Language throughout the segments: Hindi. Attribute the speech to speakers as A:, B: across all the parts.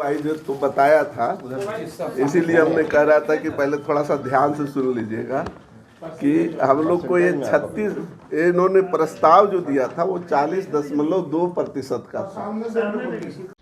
A: भाई जो तो बताया था, इसीलिए हमने कह रहा था कि पहले थोड़ा सा ध्यान से सुन लीजिएगा कि हम लोग को ये 36 इन्होंने प्रस्ताव जो दिया था वो 40.2% का था।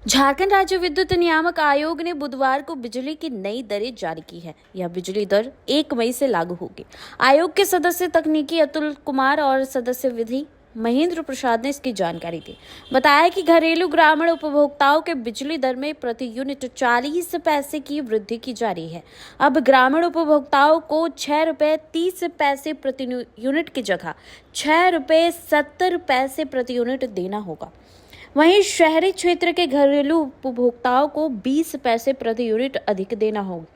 B: झारखंड राज्य विद्युत नियामक आयोग ने बुधवार को बिजली की नई दरें जारी की है। यह बिजली दर 1 मई से लागू होगी। आयोग के सदस्य तकनीकी अतुल कुमार और सदस्य विधि महेंद्र प्रसाद ने इसकी जानकारी दी। बताया कि घरेलू ग्रामीण उपभोक्ताओं के बिजली दर में प्रति यूनिट 40 पैसे की वृद्धि की जा रही है। अब ग्रामीण उपभोक्ताओं को 6 रुपये 30 पैसे प्रति यूनिट की जगह 6 रुपये 70 पैसे प्रति यूनिट देना होगा। वहीं शहरी क्षेत्र के घरेलू उपभोक्ताओं को 20 पैसे प्रति यूनिट अधिक देना होगा।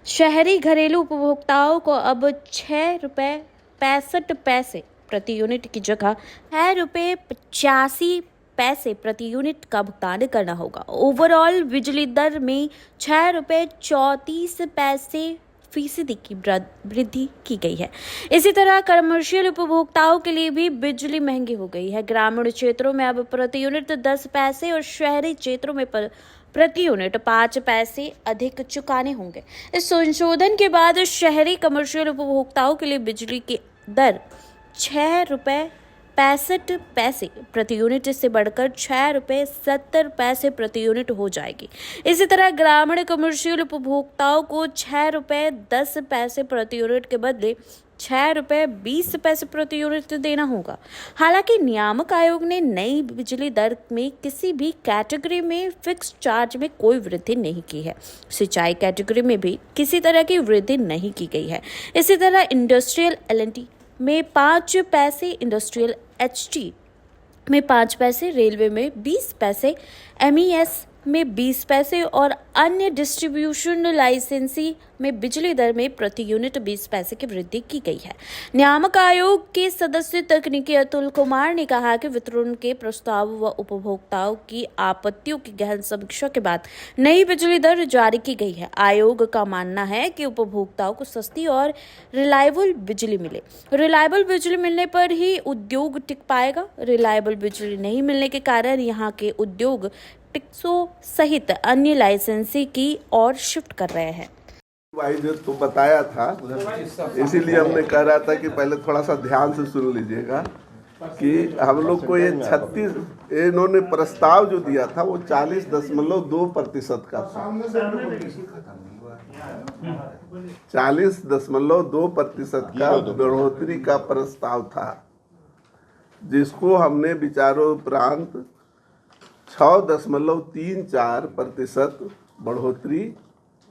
B: शहरी घरेलू उपभोक्ताओं को अब 6 रुपये 65 पैसे प्रति यूनिट की जगह 6 रुपये 85 पैसे प्रति यूनिट का भुगतान करना होगा। ओवरऑल बिजली दर में 6 रुपये 34 पैसे फीसदी की वृद्धि की गई है। इसी तरह कमर्शियल उपभोक्ताओं के लिए भी बिजली महंगी हो गई है। ग्रामीण क्षेत्रों में अब प्रति यूनिट 10 पैसे और शहरी क्षेत्रों में प्रति यूनिट 5 पैसे अधिक चुकाने होंगे। इस संशोधन के बाद शहरी कमर्शियल उपभोक्ताओं के लिए बिजली की दर 6 रुपये 65 पैसे प्रति यूनिट से बढ़कर 6 रुपये 70 पैसे प्रति यूनिट हो जाएगी। इसी तरह ग्रामीण कमर्शियल उपभोक्ताओं को 6 रुपये 10 पैसे प्रति यूनिट के बदले 6 रुपये 20 पैसे प्रति यूनिट देना होगा। हालांकि नियामक आयोग ने नई बिजली दर में किसी भी कैटेगरी में फिक्स चार्ज में कोई वृद्धि नहीं की है। सिंचाई कैटेगरी में भी किसी तरह की वृद्धि नहीं की गई है। इसी तरह इंडस्ट्रियल एल&टी में 5 पैसे, इंडस्ट्रियल एचटी में 5 पैसे, रेलवे में 20 पैसे, एमईएस में 20 पैसे और अन्य डिस्ट्रीब्यूशन लाइसेंसी में बिजली दर में प्रति यूनिट 20 पैसे की वृद्धि की गई है। नियामक आयोग के सदस्य तकनीकी अतुल कुमार ने कहा कि वितरण के प्रस्ताव व उपभोक्ताओं की आपत्तियों की गहन समीक्षा के बाद नई बिजली दर जारी की गई है। आयोग का मानना है कि उपभोक्ताओं को सस्ती और रिलायबल बिजली मिले। रिलायबल बिजली मिलने पर ही उद्योग टिक पाएगा। रिलायबल बिजली नहीं मिलने के कारण यहाँ के उद्योग टिक्सो सहित अन्य लाइसेंसी की ओर शिफ्ट कर रहे हैं।
A: भाई जो तो बताया था, इसीलिए हमने कह रहा था कि पहले थोड़ा सा ध्यान से सुन लीजिएगा कि हम लोग को ये 36 इन्होंने प्रस्ताव जो दिया था वो 40.2% का था। 40.2% का बढ़ोतरी का प्रस्ताव था, जिसको हमने विचारों उपरांत 6.34% बढ़ोतरी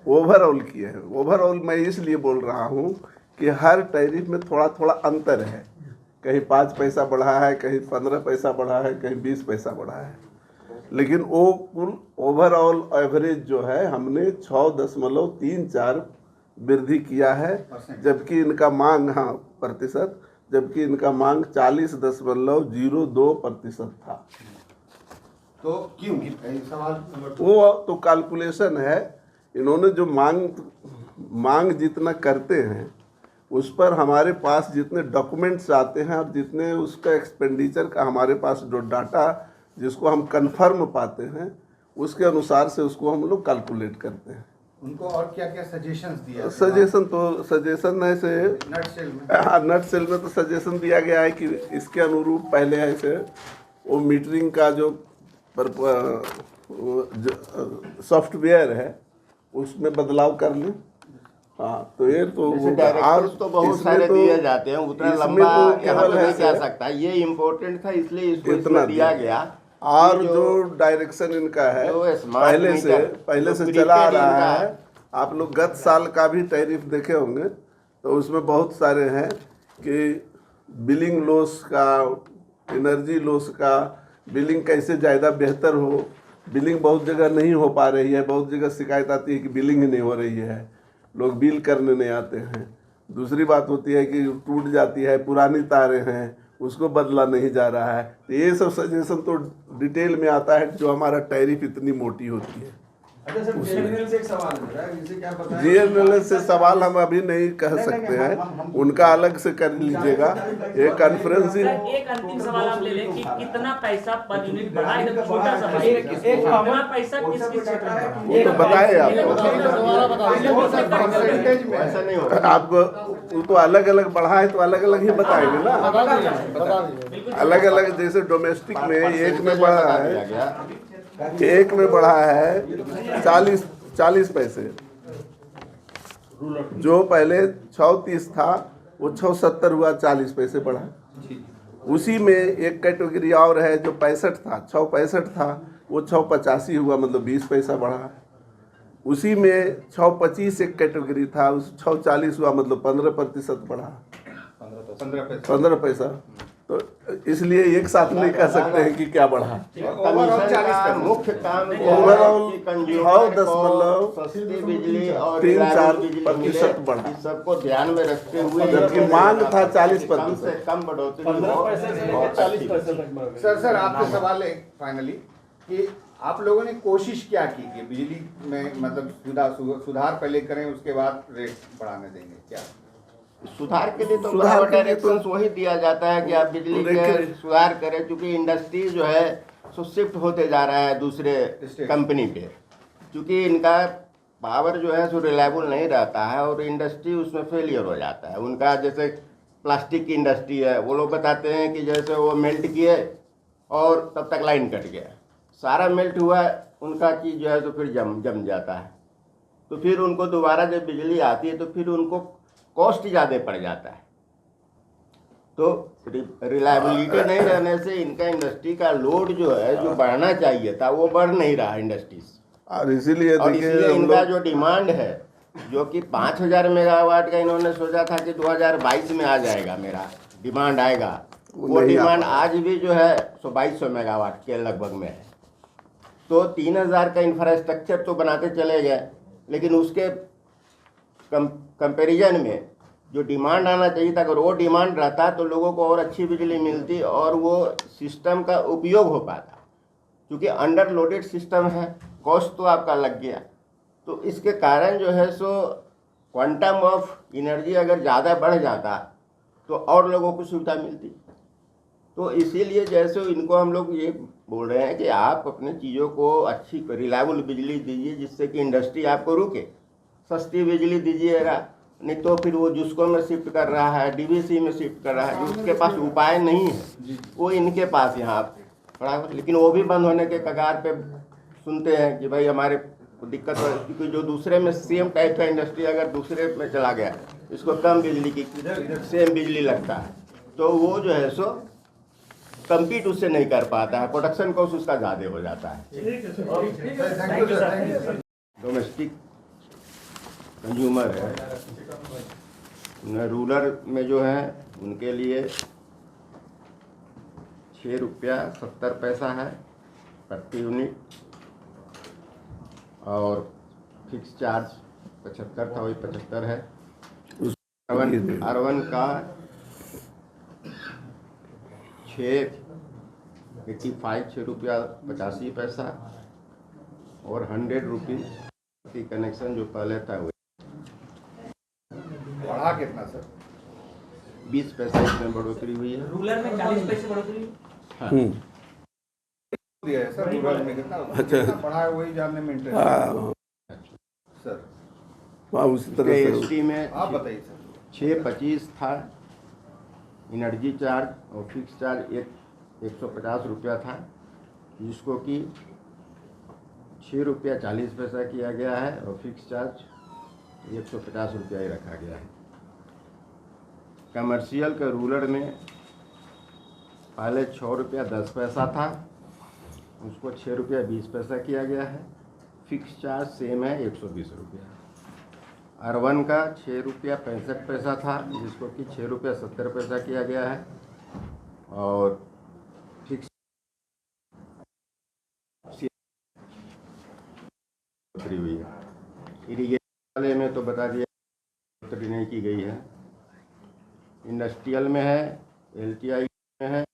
A: ओवरऑल किए हैं। ओवरऑल मैं इसलिए बोल रहा हूँ कि हर टैरिफ में थोड़ा थोड़ा अंतर है। कहीं 5 पैसा बढ़ा है, कहीं 15 पैसा बढ़ा है, कहीं 20 पैसा बढ़ा है, लेकिन वो कुल ओवरऑल एवरेज जो है हमने 6.34 वृद्धि किया है, जबकि इनका मांग प्रतिशत, जबकि इनका मांग 40.02% था।
C: तो क्यों सवाल
A: वो तो कैलकुलेशन है। इन्होंने जो मांग जितना करते हैं उस पर हमारे पास जितने डॉक्यूमेंट्स आते हैं और जितने उसका एक्सपेंडिचर का हमारे पास जो डाटा जिसको हम कंफर्म पाते हैं उसके अनुसार से उसको हम लोग कैलकुलेट करते हैं।
C: उनको और क्या क्या सजेशंस दिया?
A: सजेशन ऐसे नट सेल में तो सजेशन दिया गया है कि इसके अनुरूप पहले ऐसे वो मीटरिंग का जो सॉफ्टवेयर है उसमें बदलाव कर लें। हाँ, तो ये तो
D: तो बहुत सारे दिए जाते हैं, उतना लंबा यहाँ पे नहीं जा सकता। ये इम्पोर्टेंट था इसलिए इसको इतना दिया गया।
A: और जो डायरेक्शन इनका है पहले से चला आ रहा है। आप लोग गत साल का भी टैरिफ देखे होंगे तो उसमें बहुत सारे हैं कि बिलिंग लॉस का, एनर्जी लॉस का, बिलिंग कैसे ज़्यादा बेहतर हो। बिलिंग बहुत जगह नहीं हो पा रही है, बहुत जगह शिकायत आती है कि बिलिंग ही नहीं हो रही है, लोग बिल करने नहीं आते हैं। दूसरी बात होती है कि टूट जाती है, पुरानी तारें हैं, उसको बदला नहीं जा रहा है। तो ये सब सजेशन तो डिटेल में आता है जो हमारा टैरिफ इतनी मोटी होती है।
C: अच्छा सर, GNL से एक सवाल है मेरा, जैसे कि आप बताएं
A: GNL से सवाल हम अभी नहीं कह सकते हैं, उनका अलग से कर लीजिएगा। ये कॉन्फ्रेंसिंग
E: एक अंतिम सवाल आप ले लें कि कितना पैसा पर यूनिट बढ़ा, एकदम छोटा सा कितना पैसा किस किस क्षेत्र में,
A: वो तो बताए आपको,
C: परसेंटेज में
D: ऐसा नहीं होगा।
A: आपको वो तो अलग अलग बढ़ा है तो अलग अलग ही बताएंगे ना, अलग अलग। जैसे डोमेस्टिक में एक में बढ़ा है, एक में बढ़ा है 40 पैसे, जो पहले 6.30 था वो 6.70 हुआ, 40 पैसे बढ़ा। उसी में एक कैटेगरी और है जो 65 था, 6.65 था वो 6.85 हुआ, मतलब 20 पैसा बढ़ा। उसी में 6.25 एक कैटेगरी था, उस 6.40 हुआ, मतलब 15% बढ़ा, 15 पैसा। तो इसलिए एक साथ नहीं कह सकते हैं कि क्या बढ़ा।
D: कमीशन का मुख्य काम
A: ओवरऑल
D: कि कंज्यूमर
A: 9.9
D: को सस्ती बिजली और
A: 3-4%
D: रिलायबल बिजली मिले,
A: बढ़ा।
D: इस सबको ध्यान में रखते हुए
A: जबकि मांग था 40%।
D: कम से कम बढ़ोतरी हो, 40%।
C: सर आपसे सवाल है फाइनली कि आप लोगों ने कोशिश क्या की कि बिजली में मतलब सुधार पहले करें, उसके बाद रेट बढ़ाने देंगे क्या?
D: सुधार के लिए तो
A: सुधार के लिए
D: डायरेक्शन
A: तो
D: वही दिया जाता है कि आप बिजली के सुधार करें, क्योंकि इंडस्ट्री जो है सो शिफ्ट होते जा रहा है दूसरे कंपनी पे, क्योंकि इनका पावर जो है सो रिलायबल नहीं रहता है और इंडस्ट्री उसमें फेलियर हो जाता है उनका। जैसे प्लास्टिक की इंडस्ट्री है, वो लोग बताते हैं कि जैसे वो मेल्ट किए और तब तक लाइन कट गया, सारा मेल्ट हुआ उनका चीज़ जो है तो फिर जम जाता है, तो फिर उनको दोबारा जब बिजली आती है तो फिर उनको कॉस्ट ज़्यादा पड़ जाता है। तो रिलायबिलिटी नहीं रहने से इनका इंडस्ट्री का लोड जो है जो बढ़ना चाहिए था वो बढ़ नहीं रहा इंडस्ट्रीज,
A: और इसीलिए
D: और
A: देखिए
D: इसलिए
A: हम
D: इनका
A: लोग
D: जो डिमांड है जो कि 5000 मेगावाट का इन्होंने सोचा था कि 2022 में आ जाएगा, मेरा डिमांड आएगा, वो
A: नहीं आ
D: डिमांड
A: पाया।
D: आज भी जो है सो 2200 मेगावाट के लगभग में है। तो 3000 का इंफ्रास्ट्रक्चर तो बनाते चले गए, लेकिन उसके कंपैरिजन में जो डिमांड आना चाहिए था, अगर वो डिमांड रहता तो लोगों को और अच्छी बिजली मिलती और वो सिस्टम का उपयोग हो पाता। क्योंकि अंडर लोडेड सिस्टम है, कॉस्ट तो आपका लग गया, तो इसके कारण जो है सो क्वांटम ऑफ एनर्जी अगर ज़्यादा बढ़ जाता तो और लोगों को सुविधा मिलती। तो इसीलिए जैसे इनको हम लोग ये बोल रहे हैं कि आप अपने चीज़ों को अच्छी रिलायबल बिजली दीजिए जिससे कि इंडस्ट्री आपको रुके, सस्ती बिजली दीजिएगा, नहीं तो फिर वो जिसको में शिफ्ट कर रहा है, डीवीसी में शिफ्ट कर रहा है, जिसके पास उपाय नहीं है वो इनके पास यहाँ पड़ा है। लेकिन वो भी बंद होने के कगार पे सुनते हैं कि भाई हमारे को दिक्कत हो, क्योंकि जो दूसरे में सेम टाइप का इंडस्ट्री अगर दूसरे में चला गया इसको कम बिजली की सेम बिजली लगता है तो वो जो है सो कम्पीट उससे नहीं कर पाता है, प्रोडक्शन कॉस्ट उसका ज़्यादा हो जाता है। डोमेस्टिक कंज्यूमर है, रूरल में जो है उनके लिए 6 रुपया 70 पैसा है प्रति यूनिट, और फिक्स चार्ज 75 था, वही 75 है। अर्बन का 6 रुपया 85 पैसा और 100 रुपीज़ की कनेक्शन जो पहले था वो
C: बढ़ा कितना सर?
D: 20 पैसा इसमें बढ़ोतरी हुई है।
E: रूरल में 40 पैसे बढ़ोतरी।
D: हाँ।
C: दिया है सर रूरल में कितना बढ़ा है वही जानने में इंटरेस्ट सर।
A: वहाँ उसी तरह से
D: एसटी में
C: आप बताइए सर।
D: 6.25 था एनर्जी चार्ज और फिक्स चार्ज 150 रुपया था, जिसको कि 6 रुपया 40 पैसा किया गया है और फिक्स चार्ज 150 रुपया ही रखा गया है। कमर्शियल के रूरल में पहले 6 रुपया 10 पैसा था, उसको 6 रुपया 20 पैसा किया गया है, फिक्स चार्ज सेम है 120 रुपया। अर्बन का 6 रुपया 65 पैसा था, जिसको कि 6 रुपया 70 पैसा किया गया है और फिक्स हुई है। इरीगेशन वाले में तो बता दिया बढ़ोतरी नहीं की गई है, इंडस्ट्रियल में है, एलटीआई में है,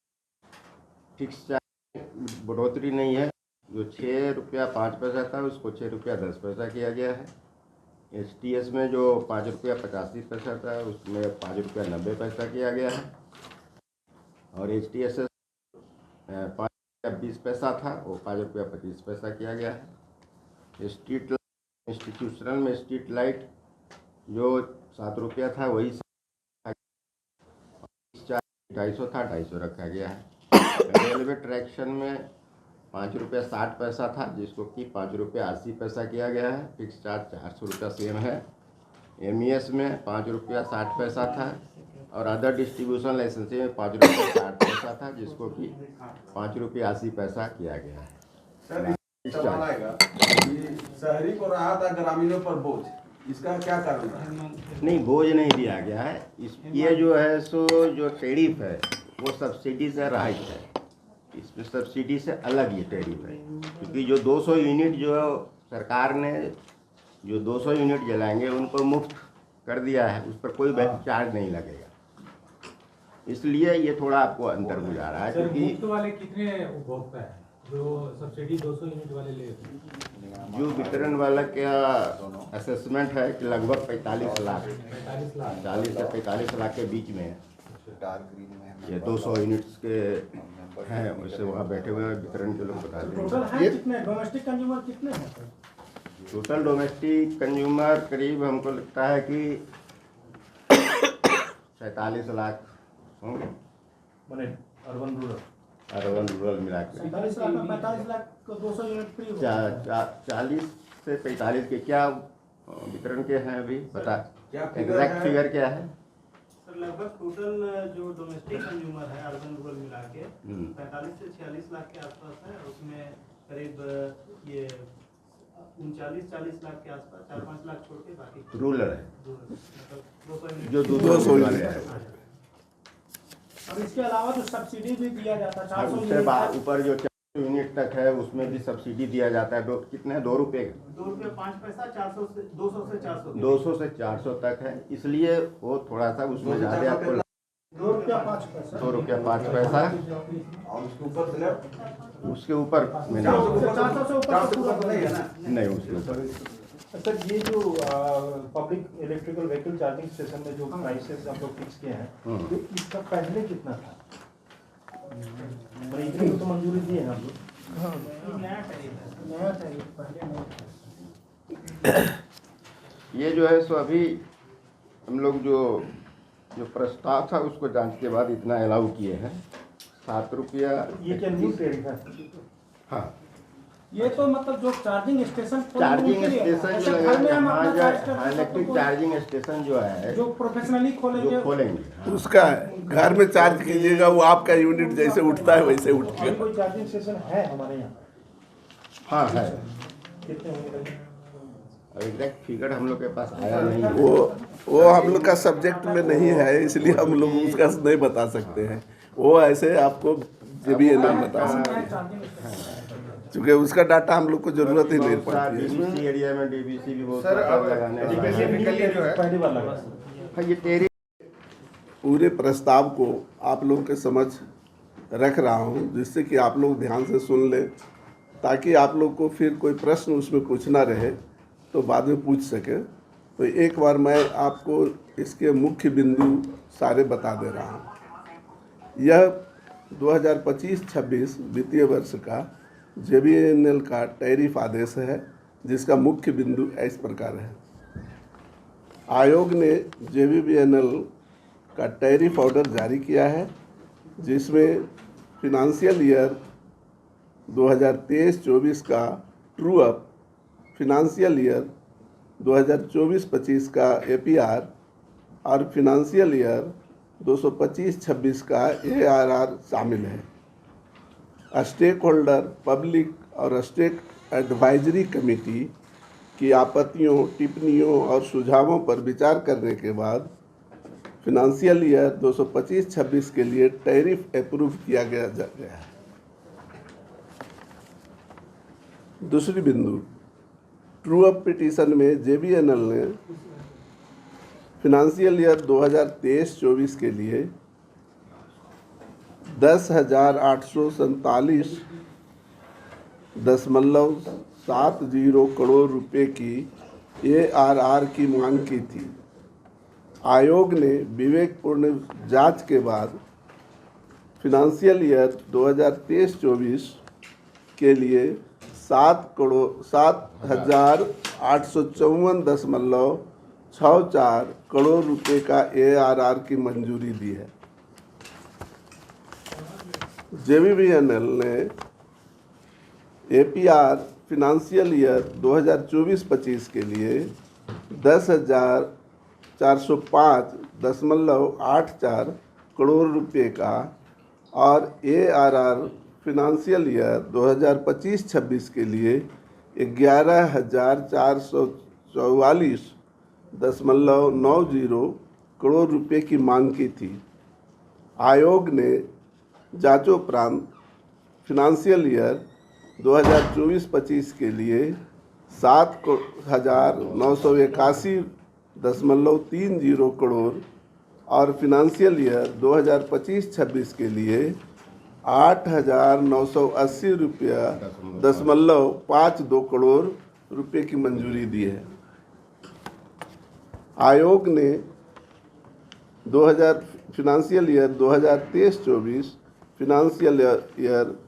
D: फिक्स चार्ज बढ़ोतरी नहीं है, जो 6 रुपया 5 पैसा था उसको 6 रुपया 10 पैसा किया गया है। HTS में जो 5 रुपया 85 पैसा था उसमें 5 रुपया 90 पैसा किया गया है। और HTS 5 रुपया 20 पैसा था वो 5 रुपया 25 पैसा किया गया है। स्ट्रीट इंस्टीट्यूशनल में स्ट्रीट लाइट जो 7 रुपया था वही 250 था 250 रखा गया है। रेलवे ट्रैक्शन में 5 रुपया 60 पैसा था जिसको कि 5 रुपया 80 पैसा किया गया है। फिक्स चार्ज 400 रुपया सेम है। MES में 5 रुपया 60 पैसा था और अदर डिस्ट्रीब्यूशन लाइसेंस में 5 रुपया 60 पैसा था जिसको कि 5 रुपया 80 पैसा किया गया है।
F: सर सवाल आएगा कि शहरी को राहत है, ग्रामीणों पर बोझ, इसका क्या कारण है?
D: नहीं, बोझ नहीं दिया गया है। ये जो है सो जो टैरिफ है वो सब्सिडी से रहित है। इसमें सब्सिडी से अलग ये टैरिफ है क्योंकि जो 200 यूनिट जो सरकार ने जो 200 यूनिट जलाएंगे उनको मुफ्त कर दिया है, उस पर कोई चार्ज नहीं लगेगा। इसलिए ये थोड़ा आपको अंतर गुजारा है
G: सर,
D: क्योंकि
G: मुफ्त वाले कितने उपभोक्ता है जो सब्सिडी 200 यूनिट वाले ले रहे हैं?
D: जो वितरण वाला क्या असेसमेंट है कि लगभग 45 लाख
G: 45 लाख
D: 40 से 45 लाख के बीच में है।
C: डार्क ग्रीन में
D: ये 200 यूनिट्स के हैं, वैसे वहाँ बैठे हुए वितरण के लोग बता
G: टोटल
D: देंगे।
G: है कितने डोमेस्टिक कंज्यूमर कितने हैं सर?
D: टोटल डोमेस्टिक कंज्यूमर करीब हमको लगता है कि 47 लाख होंगे,
G: माने अर्बन
D: रूरल मिला के
G: 47 लाख में 45 लाख को 200 यूनिट फ्री होगा।
D: 40 से 45 के क्या वितरण के हैं अभी बता,
F: क्या फिगर
D: एग्जैक्ट
F: है?
D: फिगर क्या है?
H: सर लगभग टोटल जो डोमेस्टिक कंज्यूमर है अर्बन रूरल मिला के 45 से 46 लाख के आसपास है। उसमें करीब ये 39-40 लाख के आसपास 4-5 लाख छोड़ के बाकी
D: रूरल है
H: मतलब 200
D: जो
A: 200
D: वाले हैं।
G: और इसके अलावा जो सब्सिडी भी दिया जाता है 400
D: उससे
G: यूनिट तक।
D: ऊपर जो 400 यूनिट तक है उसमें भी सब्सिडी दिया जाता है। कितने 2 रुपये का
H: 2 रुपये 5 पैसा 400 से 200 से 400
D: 200 से 400 तक है, इसलिए वो थोड़ा सा उसमें ज़्यादा आपको
G: 2 रुपया 5 पैसा
D: 2 रुपया 5 पैसा
F: और उसके ऊपर स्लैब
D: उसके ऊपर में
G: 400 से ऊपर
F: 400
G: पूरा
F: ऊपर नहीं है ना?
D: नहीं, उसके ऊपर
I: सर ये जो public electrical vehicle charging station में जो प्राइसेस हम लोग फिक्स किए हैं तो इसका पहले कितना था? इतनी तो मंजूरी दी है हम लोग।
G: नया चाहिए पहले नहीं।
D: ये जो है सो अभी हम लोग जो प्रस्ताव था उसको जांच के बाद इतना अलाउ किए हैं 7 रुपया।
I: ये क्या न्यू टैरिफ है?
D: हाँ,
G: ये तो मतलब जो चार्जिंग स्टेशन
D: चार्जिंग स्टेशन जो
G: घर में हम
D: हाँ,
G: अपना चार्ज करते हैं
D: इलेक्ट्रिक
G: तो
D: चार्जिंग स्टेशन जो है
G: जो प्रोफेशनली खोलेंगे
D: जो खोलेंगे हाँ।
A: उसका घर में चार्ज कीजिएगा, वो आपका यूनिट जैसे उठता है वैसे
I: अभी
A: उठेगा।
I: कोई चार्जिंग स्टेशन है हमारे यहाँ?
D: हाँ है।
I: कितने होंगे?
D: और एग्जैक्ट फिगर हम लोग के पास आया नहीं है।
A: वो हम लोग का सब्जेक्ट में नहीं है, इसलिए हम लोग उसका नहीं बता सकते हैं। वो ऐसे आपको JBNL बता सकते हैं क्योंकि उसका डाटा हम लोग को जरूरत ही नहीं पड़ती है।
D: DBC एरिया में DBC भी बहुत
C: सर,
D: सारा
C: अब
D: लगाने वाला है।
C: स्पेसिफिकली जो है
I: पहली बार लगा।
D: हाँ, ये टेरी
A: पूरे प्रस्ताव को आप लोगों के समझ रख रहा हूँ जिससे कि आप लोग ध्यान से सुन लें, ताकि आप लोग को फिर कोई प्रश्न उसमें पूछना रहे तो बाद में पूछ सके। तो एक बार मैं आपको इसके मुख्य बिंदु सारे बता दे रहा हूँ। यह 2025-26 वित्तीय वर्ष का JBNL का टैरिफ आदेश है, जिसका मुख्य बिंदु इस प्रकार है। आयोग ने JBNL का टैरिफ ऑर्डर जारी किया है, जिसमें फिनंशियल ईयर 2023-24 का ट्रू अप, फिनंशियल ईयर 2024-25 का APR और फिनंशियल ईयर 225-26 का ARR शामिल है। स्टेक होल्डर, पब्लिक और स्टेक एडवाइजरी कमेटी की आपत्तियों, टिप्पणियों और सुझावों पर विचार करने के बाद फिनंशियल ईयर 225-26 के लिए टैरिफ अप्रूव किया गया है। दूसरी बिंदु, ट्रू अप पिटीशन में JBNL ने फिनंशियल ईयर 2023-24 के लिए 10,847 $1.70 करोड़ रुपए की ARR की मांग की थी। आयोग ने विवेकपूर्ण जांच के बाद फिनंशियल ईयर 2023-24 के लिए 7,854.64 करोड़ रुपए का ARR की मंजूरी दी है। JBVNL ने APR फिनंशियल ईयर 2024-25 के लिए 10,405.84 करोड़ रुपए का और ARR फिनंशियल ईयर 2025-26 के लिए 11,444.90 करोड़ रुपए की मांग की थी। आयोग ने जांचोपरांत फिनंशियल ईयर 2024-25 के लिए 7,981.30 करोड़ और फिनंशियल ईयर 2025-26 के लिए 8,980.52 करोड़ रुपए की मंजूरी दी है। आयोग ने फिनंशियल ईयर 2023-24, फिनंशियल ईयर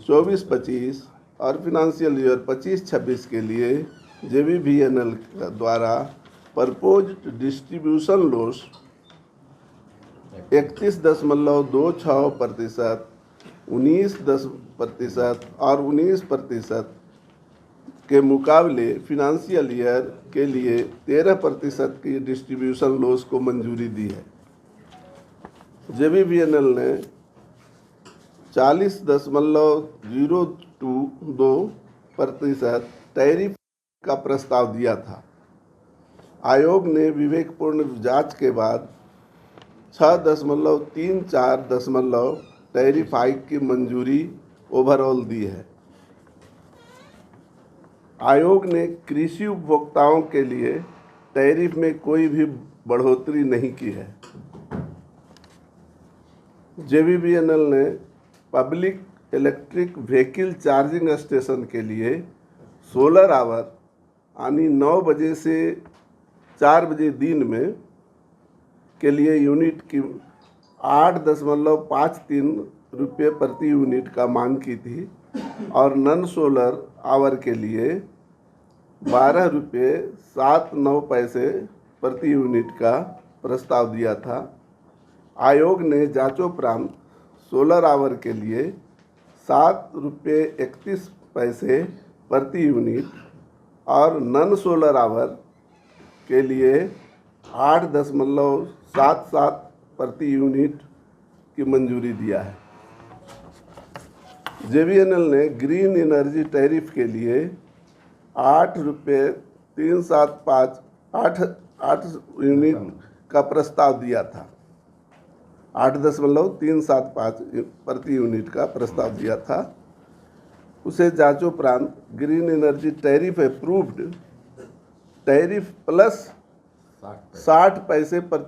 A: 24-25 और फिनंशियल ईयर 25-26 के लिए JBVNL द्वारा प्रपोज्ड डिस्ट्रीब्यूशन लॉस 31.26%, 19% और 19% के मुकाबले फिनंशियल ईयर के लिए 13% की डिस्ट्रीब्यूशन लॉस को मंजूरी दी है। JBVNL ने 40.02% टैरिफ का प्रस्ताव दिया था। आयोग ने विवेकपूर्ण जांच के बाद 6.34% टैरिफ हाइक की मंजूरी ओवरऑल दी है। आयोग ने कृषि उपभोक्ताओं के लिए टैरिफ में कोई भी बढ़ोतरी नहीं की है। JBVNL ने public electric vehicle charging station के लिए 16 आवर यानी 9 बजे से 4 बजे दिन में के लिए यूनिट की 8.53 रुपये प्रति यूनिट का मांग की थी और नॉन सोलर आवर के लिए 12 रुपये 79 प्रति यूनिट का प्रस्ताव दिया था। आयोग ने जांचोपरांत सोलर आवर के लिए 7 रुपये 31 प्रति यूनिट और नॉन सोलर आवर के लिए 8.77 प्रति यूनिट की मंजूरी दिया है। JBVNL ने ग्रीन एनर्जी टैरिफ के लिए 8 रुपये 8 यूनिट का प्रस्ताव दिया था। 8.375 प्रति यूनिट का प्रस्ताव दिया था। उसे जांचोपरांत green energy tariff approved tariff plus 60 पैसे प्रति